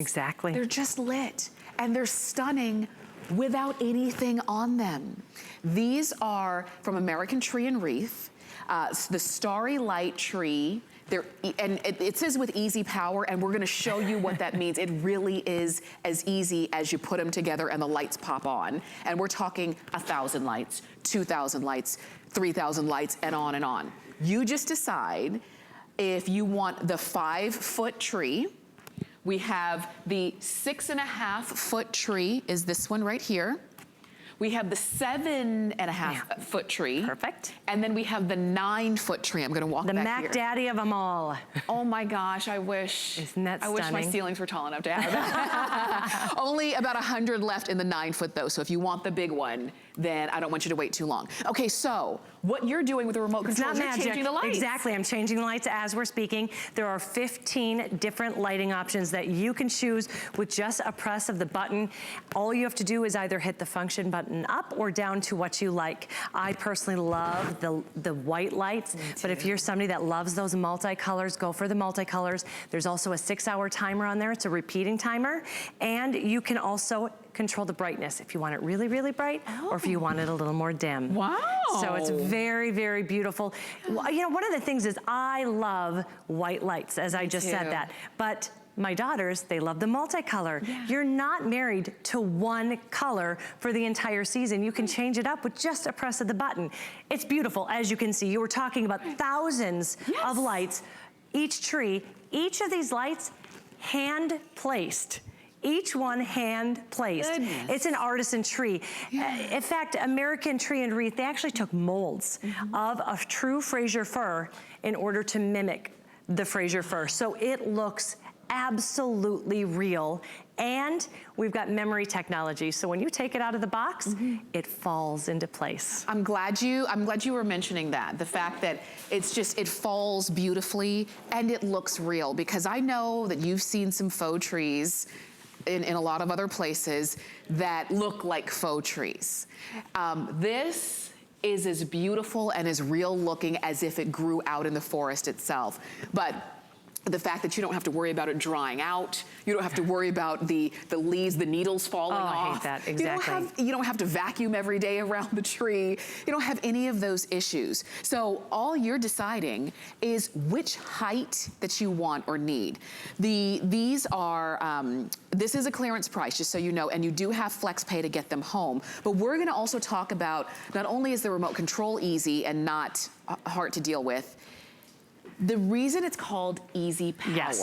Exactly. They're just lit, and they're stunning without anything on them. These are from American Tree and Wreath, the Starry Light Tree. And it says with easy power, and we're gonna show you what that means. It really is as easy as you put them together and the lights pop on. And we're talking 1,000 lights, 2,000 lights, 3,000 lights, and on and on. You just decide if you want the 5-foot tree. We have the 6.5-foot tree, is this one right here. We have the 7.5-foot tree. Perfect. And then we have the 9-foot tree. I'm gonna walk back here. The Mac Daddy of them all. Oh my gosh, I wish. Isn't that I wish my ceilings were tall enough to have that. Only about 100 left in the 9-foot though, so if you want the big one, then I don't want you to wait too long. Okay, so what you're doing with the remote control is you're changing the lights. Exactly, I'm changing the lights as we're speaking. There are 15 different lighting options that you can choose with just a press of the button. All you have to do is either hit the function button up or down to what you like. I personally love the white lights, but if you're somebody that loves those multicolors, go for the multicolors. There's also a 6-hour timer on there. It's a repeating timer, and you can also control the brightness if you want it really, really bright, or if you want it a little more dim. Wow. So it's very, very beautiful. You know, one of the things is I love white lights, as I just said that, but my daughters, they love the multicolor. Yeah. You're not married to one color for the entire season. You can change it up with just a press of the button. It's beautiful, as you can see. You were talking about thousands of lights. Each tree, each of these lights, hand-placed. Each one hand-placed. It's an artisan tree. In fact, American Tree and Wreath, they actually took molds of a true Frasier Fir in order to mimic the Frasier Fir. So it looks absolutely real. And we've got memory technology. So when you take it out of the box, it falls into place. I'm glad you were mentioning that. The fact that it falls beautifully and it looks real, because I know that you've seen some faux trees in a lot of other places that look like faux trees. This is as beautiful and as real looking as if it grew out in the forest itself. But the fact that you don't have to worry about it drying out, you don't have to worry about the leaves, the needles falling off. I hate that, exactly. You don't have to vacuum every day around the tree. You don't have any of those issues. So all you're deciding is which height that you want or need. These are, this is a clearance price, just so you know, and you do have flex pay to get them home. But we're gonna also talk about, not only is the remote control easy and not hard to deal with, the reason it's called Easy Power. Yes.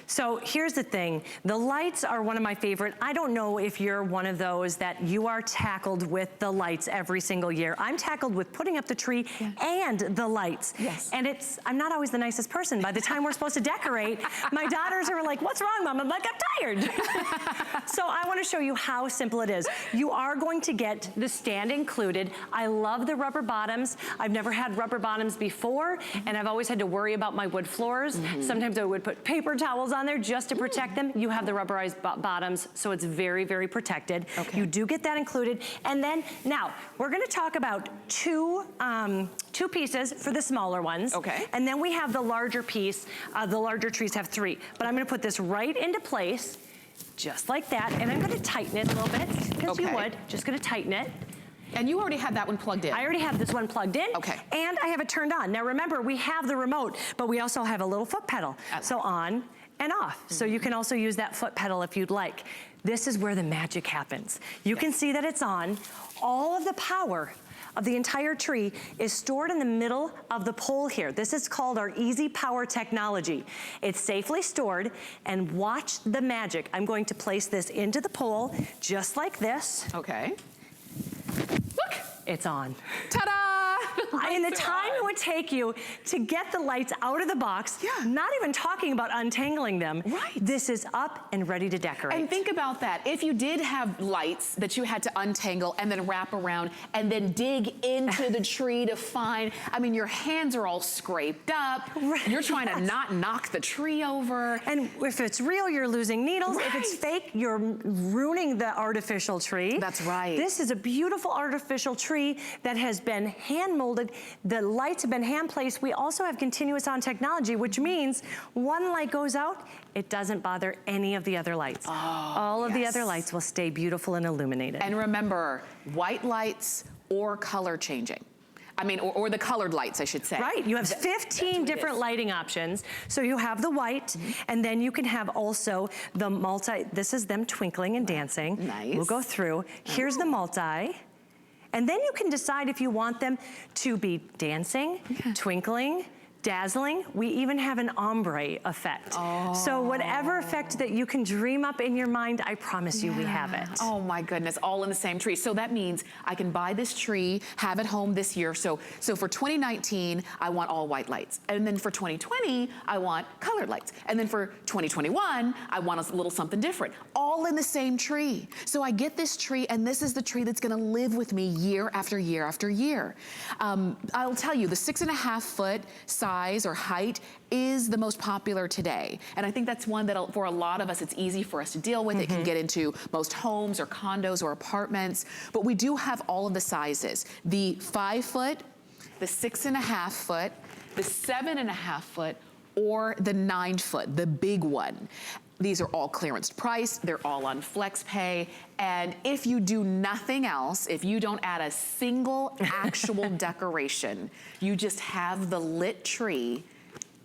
So here's the thing, the lights are one of my favorite. I don't know if you're one of those that you are tackled with the lights every single year. I'm tackled with putting up the tree and the lights. Yes. And I'm not always the nicest person. By the time we're supposed to decorate, my daughters are like, what's wrong, Mom? I'm like, I'm tired. So I wanna show you how simple it is. You are going to get the stand included. I love the rubber bottoms. I've never had rubber bottoms before, and I've always had to worry about my wood floors. Sometimes I would put paper towels on there just to protect them. You have the rubberized bottoms, so it's very, very protected. You do get that included. And then, now, we're gonna talk about two pieces for the smaller ones. And then we have the larger piece. The larger trees have 3. But I'm gonna put this right into place, just like that. And I'm gonna tighten it a little bit, because you would. Just gonna tighten it. And you already had that one plugged in. I already have this one plugged in. And I have it turned on. Now remember, we have the remote, but we also have a little foot pedal. So on and off. So you can also use that foot pedal if you'd like. This is where the magic happens. You can see that it's on. All of the power of the entire tree is stored in the middle of the pole here. This is called our Easy Power technology. It's safely stored, and watch the magic. I'm going to place this into the pole, just like this. Look, it's on. Ta-da! In the time it would take you to get the lights out of the box, not even talking about untangling them, this is up and ready to decorate. And think about that. If you did have lights that you had to untangle and then wrap around and then dig into the tree to find, I mean, your hands are all scraped up. You're trying to not knock the tree over. And if it's real, you're losing needles. If it's fake, you're ruining the artificial tree. That's right. This is a beautiful artificial tree that has been hand molded molded. The lights have been hand placed. We also have continuous on technology, which means one light goes out, it doesn't bother any of the other lights. All of the other lights will stay beautiful and illuminated. And remember, white lights or color changing. I mean, or the colored lights, I should say. Right, you have 15 different lighting options. So you have the white, and then you can have also the multi, this is them twinkling and dancing. Nice. We'll go through. Here's the multi. And then you can decide if you want them to be dancing, twinkling, dazzling. We even have an ombre effect. So whatever effect that you can dream up in your mind, I promise you we have it. Oh my goodness, all in the same tree. So that means I can buy this tree, have it home this year. So for 2019, I want all white lights. And then for 2020, I want colored lights. And then for 2021, I want a little something different. All in the same tree. So I get this tree, and this is the tree that's gonna live with me year after year after year. I'll tell you, the 6.5 foot size or height is the most popular today. And I think that's one that for a lot of us, it's easy for us to deal with. It can get into most homes or condos or apartments, but we do have all of the sizes. The 5 foot, the 6.5 foot, the 7.5 foot, or the 9 foot, the big one. These are all clearance priced, they're all on flex pay, and if you do nothing else, if you don't add a single actual decoration, you just have the lit tree,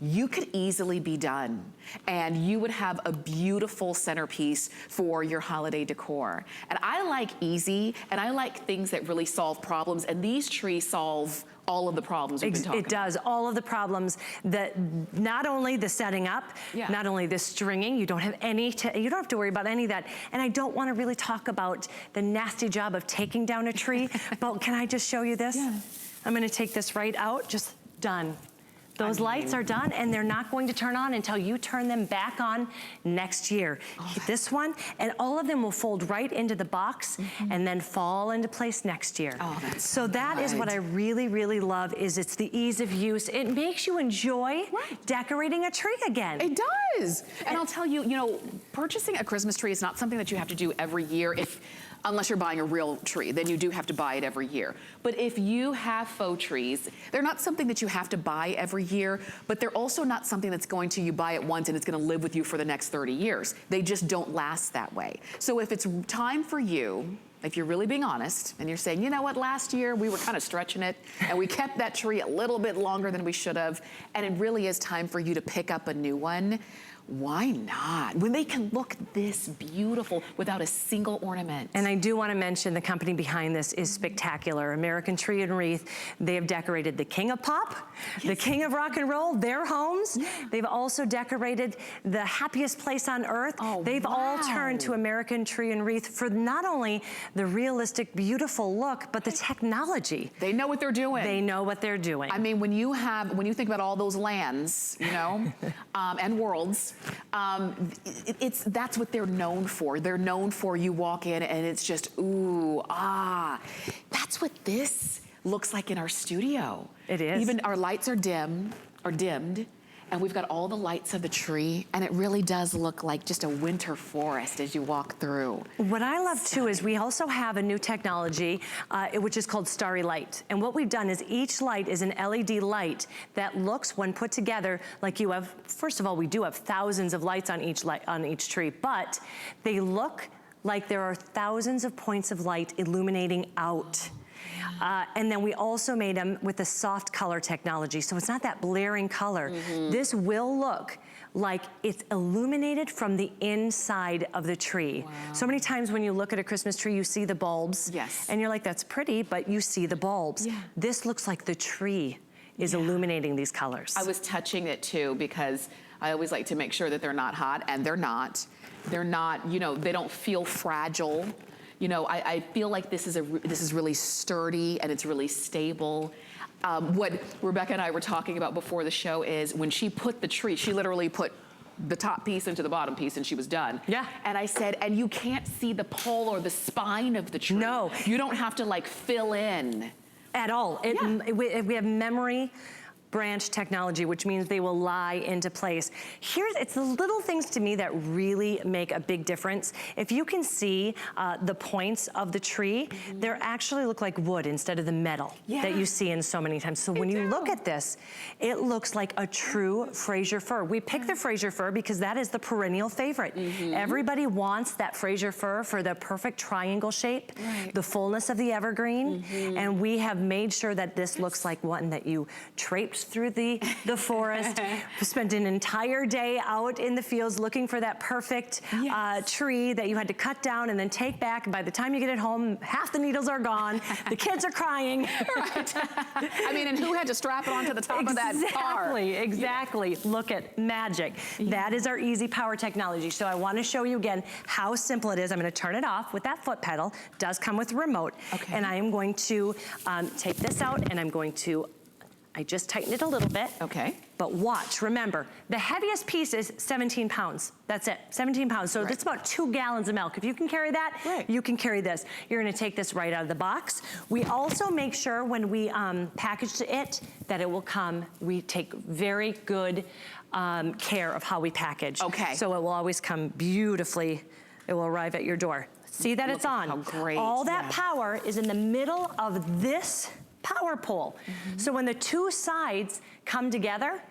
you could easily be done. And you would have a beautiful centerpiece for your holiday decor. And I like easy, and I like things that really solve problems, and these trees solve all of the problems we've been talking about. It does, all of the problems that not only the setting up, not only the stringing, you don't have you don't have to worry about any of that. And I don't want to really talk about the nasty job of taking down a tree, but can I just show you this? I'm going to take this right out, just done. Those lights are done, and they're not going to turn on until you turn them back on next year. This one, and all of them will fold right into the box and then fall into place next year. So that is what I really, really love, is it's the ease of use. It makes you enjoy decorating a tree again. It does. And I'll tell you, you know, purchasing a Christmas tree is not something that you have to do every year unless you're buying a real tree, then you do have to buy it every year. But if you have faux trees, they're not something that you have to buy every year, but they're also not something that's going to, you buy it once and it's gonna live with you for the next 30 years. They just don't last that way. So if it's time for you, if you're really being honest, and you're saying, you know what, last year we were kind of stretching it, and we kept that tree a little bit longer than we should have, and it really is time for you to pick up a new one, why not? When they can look this beautiful without a single ornament. And I do want to mention the company behind this is spectacular. American Tree and Wreath. They have decorated the King of Pop, the King of Rock and Roll, their homes. They've also decorated the happiest place on earth. They've all turned to American Tree and Wreath for not only the realistic, beautiful look, but the technology. They know what they're doing. They know what they're doing. I mean, when you think about all those lands, you know, and worlds, that's what they're known for. They're known for, you walk in and it's just, ooh, ah. That's what this looks like in our studio. It is. Even our lights are dimmed, and we've got all the lights of the tree, and it really does look like just a winter forest as you walk through. What I love too is we also have a new technology, which is called Starry light. And what we've done is each light is an LED light that looks, when put together, like you have, first of all, we do have thousands of lights on each tree, but they look like there are thousands of points of light illuminating out. And then we also made them with the soft color technology, so it's not that blaring color. This will look like it's illuminated from the inside of the tree. So many times when you look at a Christmas tree, you see the bulbs, and you're like, that's pretty, but you see the bulbs. This looks like the tree is illuminating these colors. I was touching it too, because I always like to make sure that they're not hot, and they're not. They're not, you know, they don't feel fragile. You know, I feel like this is really sturdy, and it's really stable. What Rebecca and I were talking about before the show is when she put the tree, she literally put the top piece into the bottom piece and she was done. And I said, and you can't see the pole or the spine of the tree. No. You don't have to like fill in. At all. We have memory branch technology, which means they will lie into place. It's the little things to me that really make a big difference. If you can see the points of the tree, they actually look like wood instead of the metal that you see in so many times. So when you look at this, it looks like a true Frasier Fir. We picked the Frasier Fir because that is the perennial favorite. Everybody wants that Frasier Fir for the perfect triangle shape, the fullness of the evergreen, and we have made sure that this looks like one that you traipsed through the forest, spent an entire day out in the fields looking for that perfect tree that you had to cut down and then take back. And by the time you get it home, half the needles are gone. The kids are crying. I mean, and who had to strap it onto the top of that car? Exactly. Look at magic. That is our easy power technology. So I want to show you again how simple it is. I'm going to turn it off with that foot pedal. It does come with a remote. And I am going to take this out and I'm going to, I just tighten it a little bit. But watch, remember, the heaviest piece is 17 pounds. That's it, 17 pounds. So that's about 2 gallons of milk. If you can carry that, you can carry this. You're gonna take this right out of the box. We also make sure when we package it that it will come, we take very good care of how we package. So it will always come beautifully. It will arrive at your door. See that it's on. How great. All that power is in the middle of this power pole. So when the two sides come together,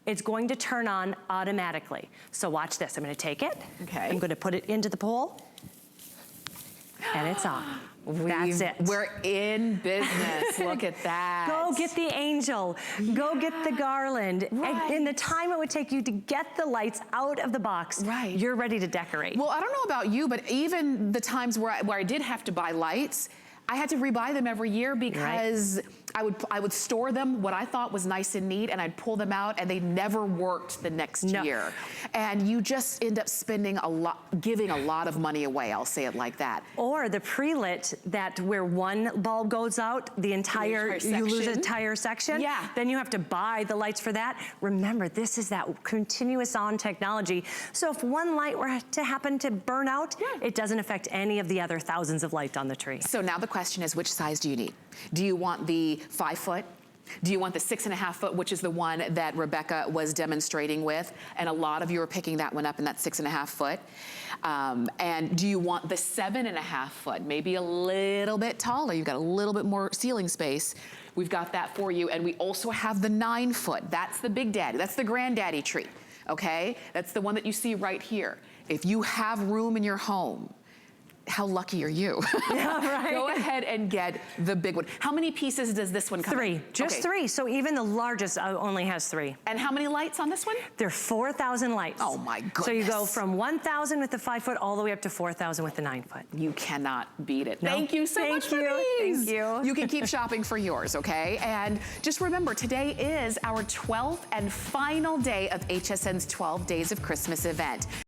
it's going to turn on automatically. So watch this. I'm going to take it. I'm going to put it into the pole. And it's on. That's it. We're in business. Look at that. Go get the angel. Go get the garland. In the time it would take you to get the lights out of the box, you're ready to decorate. Well, I don't know about you, but even the times where I did have to buy lights, I had to rebuy them every year because I would store them what I thought was nice and neat, and I'd pull them out and they never worked the next year. And you just end up spending a lot, giving a lot of money away, I'll say it like that. Or the pre-lit that where one bulb goes out, the entire you lose an entire section. Then you have to buy the lights for that. Remember, this is that continuous on technology. So if one light were to happen to burn out, it doesn't affect any of the other thousands of lights on the tree. So now the question is, which size do you need? Do you want the 5 foot? Do you want the 6.5 foot, which is the one that Rebecca was demonstrating with? And a lot of you are picking that one up in that 6.5 foot. And do you want the 7.5 foot? Maybe a little bit taller. You've got a little bit more ceiling space. We've got that for you. And we also have the 9 foot. That's the big daddy. That's the granddaddy tree. Okay? That's the one that you see right here. If you have room in your home, how lucky are you? Go ahead and get the big one. How many pieces does this one come in? 3, just 3. So even the largest only has 3. And how many lights on this one? There are 4,000 lights. Oh my goodness. So you go from 1,000 with the 5 foot all the way up to 4,000 with the 9 foot. You cannot beat it. Thank you so much for these. Thank you. You can keep shopping for yours, okay? And just remember, today is our 12th and final day of HSN's 12 Days of Christmas event.